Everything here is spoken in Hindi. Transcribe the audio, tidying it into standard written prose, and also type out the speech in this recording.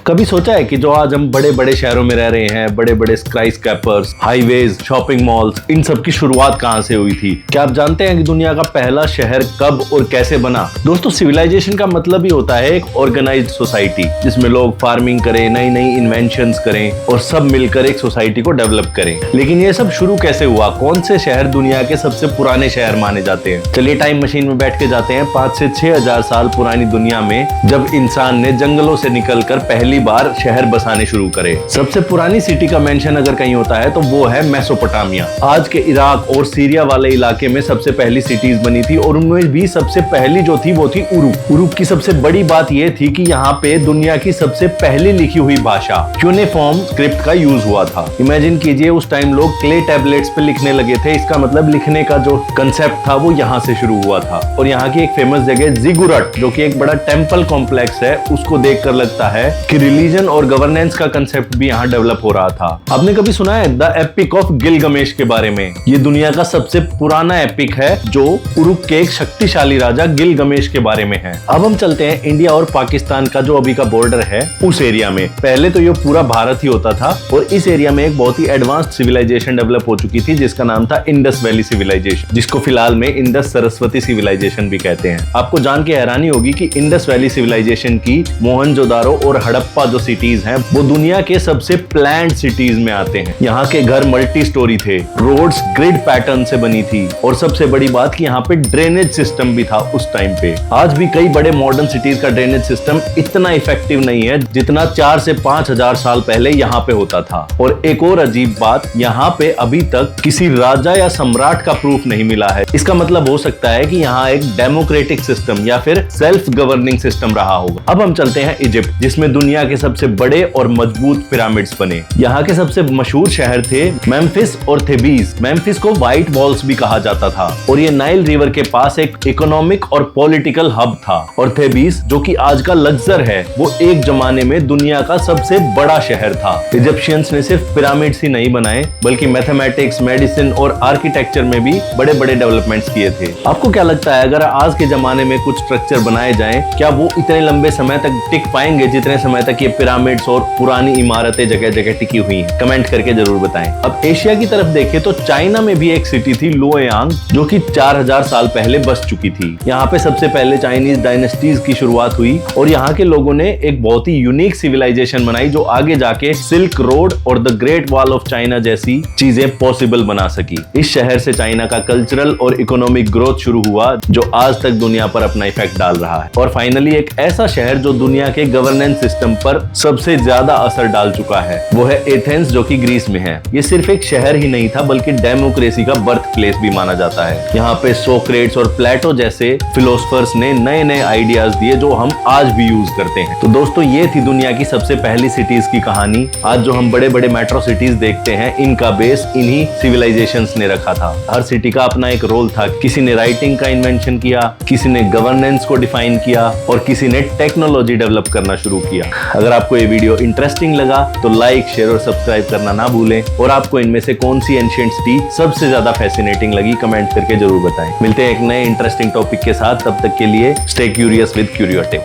कभी सोचा है कि जो आज हम बड़े बड़े शहरों में रह रहे हैं, बड़े बड़े स्काईस्क्रैपर्स, हाईवेज, शॉपिंग मॉल्स, इन सब की शुरुआत कहां से हुई थी? क्या आप जानते हैं कि दुनिया का पहला शहर कब और कैसे बना? दोस्तों, सिविलाइजेशन का मतलब ही होता है एक ऑर्गेनाइज्ड सोसाइटी, जिसमें लोग फार्मिंग करें, नई नई इन्वेंशंस करें और सब मिलकर एक सोसाइटी को डेवलप करें। लेकिन ये सब शुरू कैसे हुआ? कौन से शहर दुनिया के सबसे पुराने शहर माने जाते हैं? चलिए टाइम मशीन में बैठ के जाते हैं 5 से 6 हजार साल पुरानी दुनिया में, जब इंसान ने जंगलों से निकलकर पहली बार शहर बसाने शुरू करे। सबसे पुरानी सिटी का मेंशन अगर कहीं होता है तो वो है मेसोपोटामिया। आज के इराक और सीरिया वाले इलाके में सबसे पहली सिटीज बनी थी और उनमें भी सबसे पहली जो थी वो थी उरुक। उरुक की सबसे बड़ी बात ये थी कि यहाँ पे दुनिया की सबसे पहली लिखी हुई भाषा क्यूनेफॉर्म स्क्रिप्ट का यूज हुआ था। इमेजिन कीजिए, उस टाइम लोग क्ले टैबलेट्स पे लिखने लगे थे। इसका मतलब लिखने का जो कंसेप्ट था वो यहाँ से शुरू हुआ था। और यहाँ की एक फेमस जगह जिगुरट, जो कि एक बड़ा टेम्पल कॉम्प्लेक्स है, उसको देखकर लगता है कि रिलीजन और गवर्नेंस का कंसेप्ट भी यहाँ डेवलप हो रहा था। आपने कभी सुना है द एपिक ऑफ गिलगमेश के बारे में? ये दुनिया का सबसे पुराना एपिक है जो उरुक के एक शक्तिशाली राजा गिलगमेश के बारे में है। अब हम चलते हैं इंडिया और पाकिस्तान का जो अभी का बॉर्डर है उस एरिया में। पहले तो ये पूरा भारत ही होता था और इस एरिया में एक बहुत ही एडवांस्ड सिविलाइजेशन डेवलप हो चुकी थी जिसका नाम था इंडस वैली सिविलाइजेशन, जिसको फिलहाल में इंडस सरस्वती सिविलाइजेशन भी कहते हैं। आपको जान के हैरानी होगी कि इंडस वैली सिविलाइजेशन की मोहनजोदारो और हड़प्पा जो सिटीज हैं वो दुनिया के सबसे प्लान्ड सिटीज में आते हैं। यहाँ के घर मल्टी स्टोरी थे, रोड्स ग्रिड पैटर्न से बनी थी और सबसे बड़ी बात कि यहाँ पे ड्रेनेज सिस्टम भी था उस टाइम पे। आज भी कई बड़े मॉडर्न सिटीज का ड्रेनेज सिस्टम इतना इफेक्टिव नहीं है जितना 4 से 5 हजार साल पहले यहाँ पे होता था। और एक और अजीब बात, यहाँ पे अभी तक किसी राजा या सम्राट का प्रूफ नहीं मिला है। इसका मतलब हो सकता है कि यहाँ एक डेमोक्रेटिक सिस्टम या फिर सेल्फ गवर्निंग सिस्टम रहा होगा। अब हम चलते हैं इजिप्ट, जिसमें दुनिया के सबसे बड़े और मजबूत पिरामिड्स बने। यहाँ के सबसे मशहूर शहर थे मेम्फिस और थेबीज। मेम्फिस को व्हाइट वॉल्स भी कहा जाता था और ये नाइल रिवर के पास एक इकोनॉमिक और पॉलिटिकल हब था। और थेबीज, जो कि आज का लक्जर है, वो एक जमाने में दुनिया का सबसे बड़ा शहर था। इजिप्शियंस ने सिर्फ पिरामिड्स ही नहीं बनाए बल्कि मैथमेटिक्स, मेडिसिन और आर्किटेक्चर में भी बड़े बड़े डेवलपमेंट्स किए थे। आपको क्या लगता है, अगर आज के जमाने में कुछ स्ट्रक्चर बनाए जाएं, क्या वो इतने लंबे समय तक टिक पाएंगे जितने समय तक ये पिरामिड्स और पुरानी इमारतें जगह जगह टिकी हुई हैं? कमेंट करके जरूर बताएं। अब एशिया की तरफ देखें तो चाइना में भी एक सिटी थी लुओयांग, जो कि 4000 साल पहले बस चुकी थी। यहाँ पे सबसे पहले चाइनीज डायनेस्टीज की शुरुआत हुई और यहाँ के लोगों ने एक बहुत ही यूनिक सिविलाइजेशन बनाई जो आगे जाके सिल्क रोड और the great wall of China जैसी चीजें पॉसिबल बना सकी। इस शहर से चाइना का कल्चरल और इकोनॉमिक ग्रोथ शुरू हुआ जो आज तक दुनिया पर अपना इफेक्ट डाल रहा है। और फाइनली एक ऐसा शहर जो दुनिया के गवर्नेंस सिस्टम पर सबसे ज्यादा असर डाल चुका है, वो है एथेंस, जो कि ग्रीस में है। ये सिर्फ एक शहर ही नहीं था बल्कि डेमोक्रेसी का बर्थ प्लेस भी माना जाता है। यहाँ पे सोक्रेट्स और प्लेटो जैसे फिलोसफर्स ने नए नए आइडियाज दिए जो हम आज भी यूज करते हैं। तो दोस्तों, ये थी दुनिया की सबसे पहली सिटीज की कहानी। आज जो हम बड़े बड़े मेट्रो सिटीज देखते हैं, इनका बेस इन्हीं सिविलाइजेशंस ने रखा था। हर सिटी का अपना एक रोल था। किसी ने राइटिंग का इन्वेंशन किया, किसी ने गवर्नेंस को डिफाइन किया और किसी ने टेक्नोलॉजी डेवलप करना शुरू किया। अगर आपको ये वीडियो इंटरेस्टिंग लगा तो लाइक, शेयर और सब्सक्राइब करना ना भूलें। और आपको इनमें से कौन सी एंशिएंट सिटी सबसे ज्यादा फैसिनेटिंग लगी, कमेंट करके जरूर बताएं। मिलते हैं एक नए इंटरेस्टिंग टॉपिक के साथ, तब तक के लिए स्टे क्यूरियस विद क्यूरियोटिव।